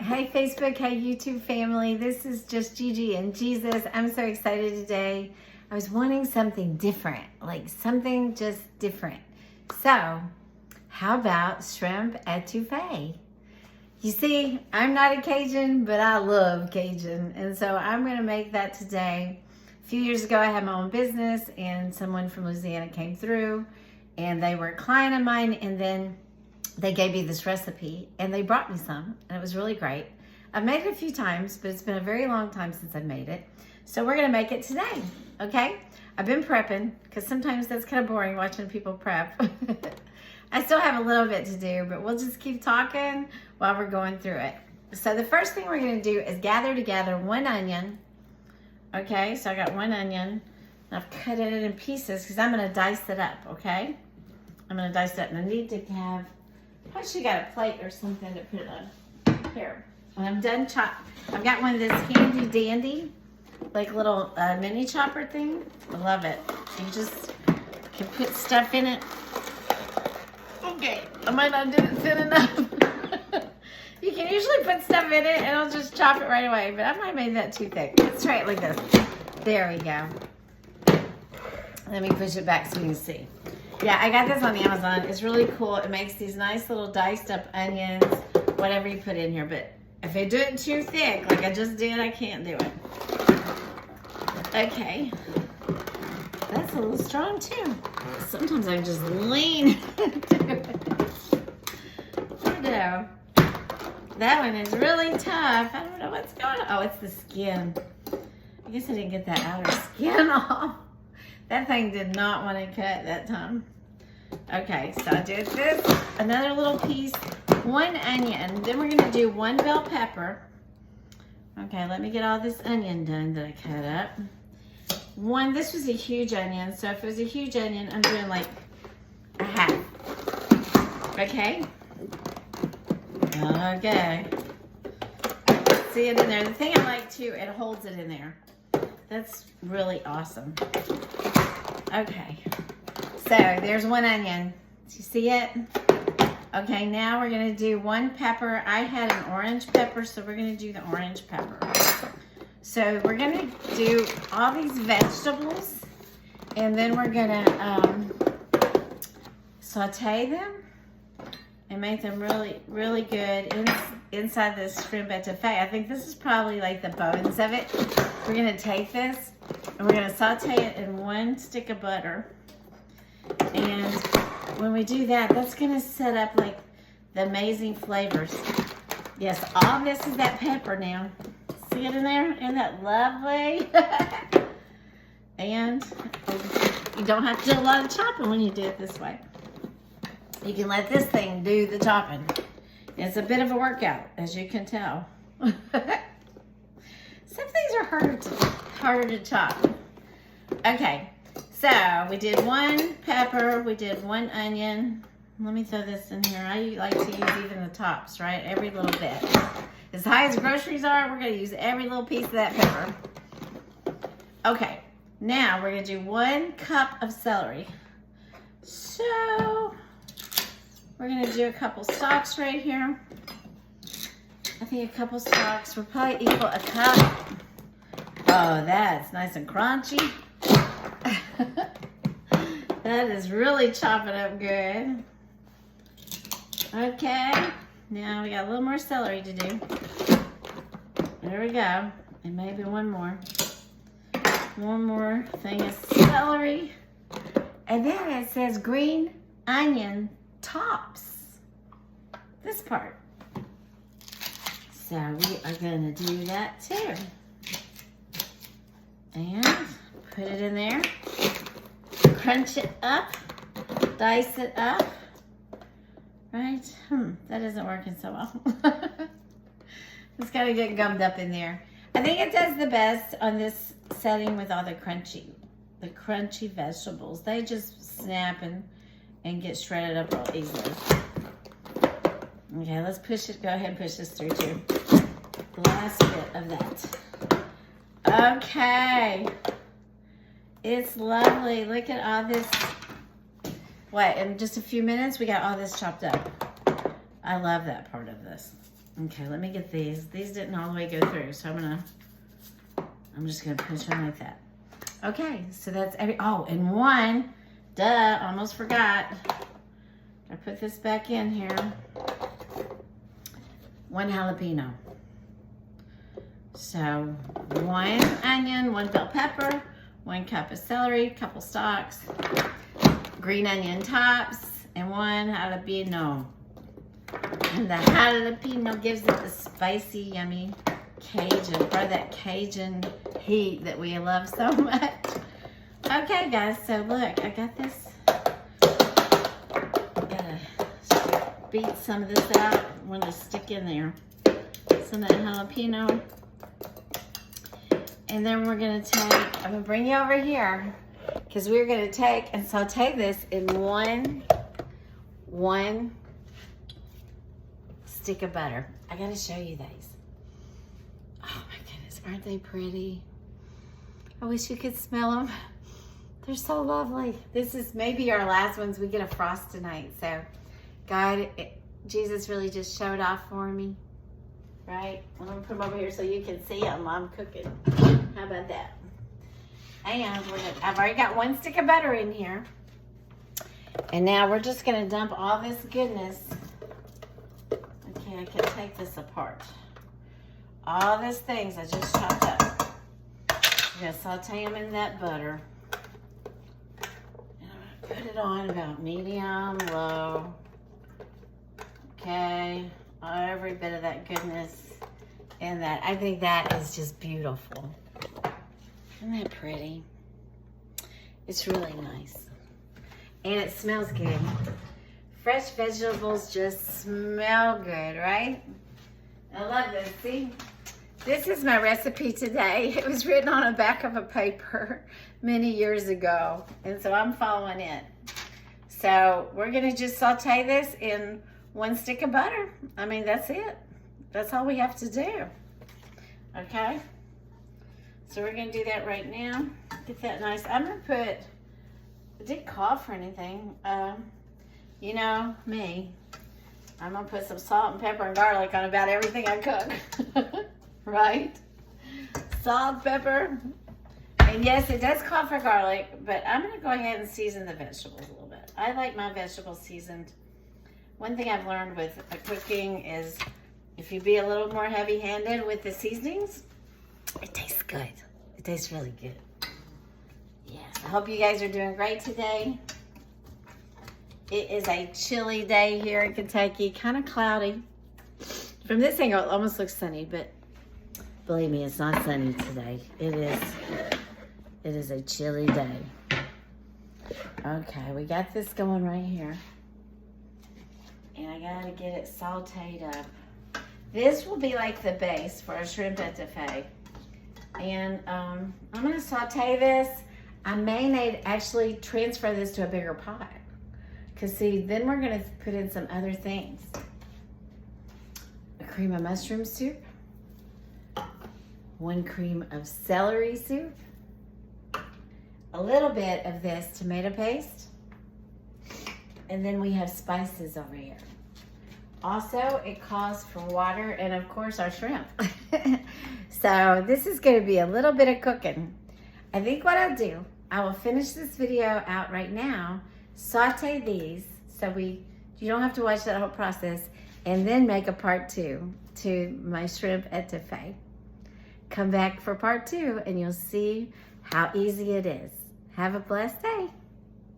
Hey Facebook, hey YouTube family, this is just Gigi and Jesus. I'm so excited today. I was wanting something different, like something just different. So, how about shrimp etouffee? You see, I'm not a Cajun, but I love Cajun, and so I'm gonna make that today. A few years ago, I had my own business, and someone from Louisiana came through, and they were a client of mine, and then they gave me this recipe and they brought me some and it was really great. I've made it a few times, but it's been a very long time since I've made it. So we're gonna make it today, okay? I've been prepping because sometimes that's kind of boring watching people prep. I still have a little bit to do, but we'll just keep talking while we're going through it. So the first thing we're gonna do is gather together one onion. Okay, so I got one onion. I've cut it in pieces because I'm gonna dice it up, okay? I'm gonna dice it up and I need to have, I should got a plate or something to put it on. Here, when I'm done I've got one of this handy dandy, like little mini chopper thing. I love it. You just can put stuff in it. Okay, I might not do it thin enough. You can usually put stuff in it and it'll just chop it right away, but I might have made that too thick. Let's try it like this. There we go. Let me push it back so you can see. Yeah, I got this on Amazon. It's really cool. It makes these nice little diced up onions, whatever you put in here. But if I do it too thick, like I just did, I can't do it. Okay. That's a little strong too. Sometimes I just lean into it. I know. That one is really tough. I don't know what's going on. Oh, it's the skin. I guess I didn't get that outer skin off. That thing did not want to cut that time. Okay, so I did this, another little piece, one onion. Then we're gonna do one bell pepper. Okay, let me get all this onion done that I cut up. This was a huge onion, so if it was a huge onion, I'm doing like a half. Okay? Okay. See it in there. The thing I like too, it holds it in there. That's really awesome. Okay, so there's one onion. Do you see it? Okay, now we're gonna do one pepper. I had an orange pepper, so we're gonna do the orange pepper. So we're gonna do all these vegetables, and then we're gonna saute them and make them really, really good inside this shrimp etouffee. I think this is probably like the bones of it. We're gonna take this and we're gonna saute it in one stick of butter. And when we do that, that's gonna set up like the amazing flavors. Yes, all this is that pepper now. See it in there? Isn't that lovely? And you don't have to do a lot of chopping when you do it this way. You can let this thing do the chopping. It's a bit of a workout, as you can tell. Some things are harder to chop. Okay, so we did one pepper, we did one onion. Let me throw this in here. I like to use even the tops, right? Every little bit. As high as groceries are, we're gonna use every little piece of that pepper. Okay, now we're gonna do 1 cup of celery. So, we're gonna do a couple stalks right here. I think a couple stalks will probably equal a cup. Oh, that's nice and crunchy. That is really chopping up good. Okay, now we got a little more celery to do. There we go. And maybe one more. One more thing of celery. And then it says green onion tops. This part. So we are going to do that too. And put it in there. Crunch it up. Dice it up. Right? That isn't working so well. It's got to get gummed up in there. I think it does the best on this setting with all the crunchy vegetables. They just snap and get shredded up real easily. Okay, let's push it. Go ahead and push this through too. The last bit of that. Okay. It's lovely. Look at all this. What, in just a few minutes, we got all this chopped up. I love that part of this. Okay, let me get these. These didn't all the way go through, so I'm just gonna push them like that. Okay, so that's oh, and one, almost forgot. I put this back in here. 1 jalapeno. So 1 onion, 1 bell pepper, 1 cup of celery, couple stalks, green onion tops, and 1 jalapeno. And the jalapeno gives it the spicy, yummy Cajun, or that Cajun heat that we love so much. Okay, guys, so look, I got this. Gotta beat some of this out. I'm gonna stick in there some of that jalapeno. And then we're gonna take, I'm gonna bring you over here because we're gonna take and saute this in one stick of butter. I gotta show you these. Oh my goodness, aren't they pretty? I wish you could smell them. They're so lovely. This is maybe our last ones. We get a frost tonight. So God, Jesus really just showed off for me. Right? I'm gonna put them over here so you can see them while I'm cooking. How about that? And I've already got 1 stick of butter in here. And now we're just gonna dump all this goodness. Okay, I can take this apart. All these things I just chopped up. I'm gonna saute them in that butter. And I'm gonna put it on about medium, low. Okay, every bit of that goodness in that. I think that is just beautiful. Isn't that pretty? It's really nice. And it smells good. Fresh vegetables just smell good, right? I love this. See? This is my recipe today. It was written on the back of a paper many years ago. And so I'm following it. So we're going to just saute this in 1 stick of butter. I mean, that's it. That's all we have to do. Okay? So we're going to do that right now. Get that nice. I'm going to put, I didn't cough or anything. You know me. I'm going to put some salt and pepper and garlic on about everything I cook. Right? Salt, pepper. And yes, it does call for garlic, but I'm going to go ahead and season the vegetables a little bit. I like my vegetables seasoned. One thing I've learned with cooking is if you be a little more heavy-handed with the seasonings, it tastes good. It tastes really good. Yes, I hope you guys are doing great today. It is a chilly day here in Kentucky, kind of cloudy. From this angle, it almost looks sunny, but believe me, it's not sunny today. It is a chilly day. Okay, we got this going right here. And I gotta get it sauteed up. This will be like the base for a shrimp étouffée. And I'm gonna saute this. I may actually transfer this to a bigger pot. Cause see, then we're gonna put in some other things. A cream of mushroom soup. 1 cream of celery soup. A little bit of this tomato paste. And then we have spices over here. Also, it calls for water and of course our shrimp. So this is gonna be a little bit of cooking. I think what I'll do, I will finish this video out right now, saute these so you don't have to watch that whole process, and then make a part 2 to my shrimp étouffée. Come back for part 2 and you'll see how easy it is. Have a blessed day.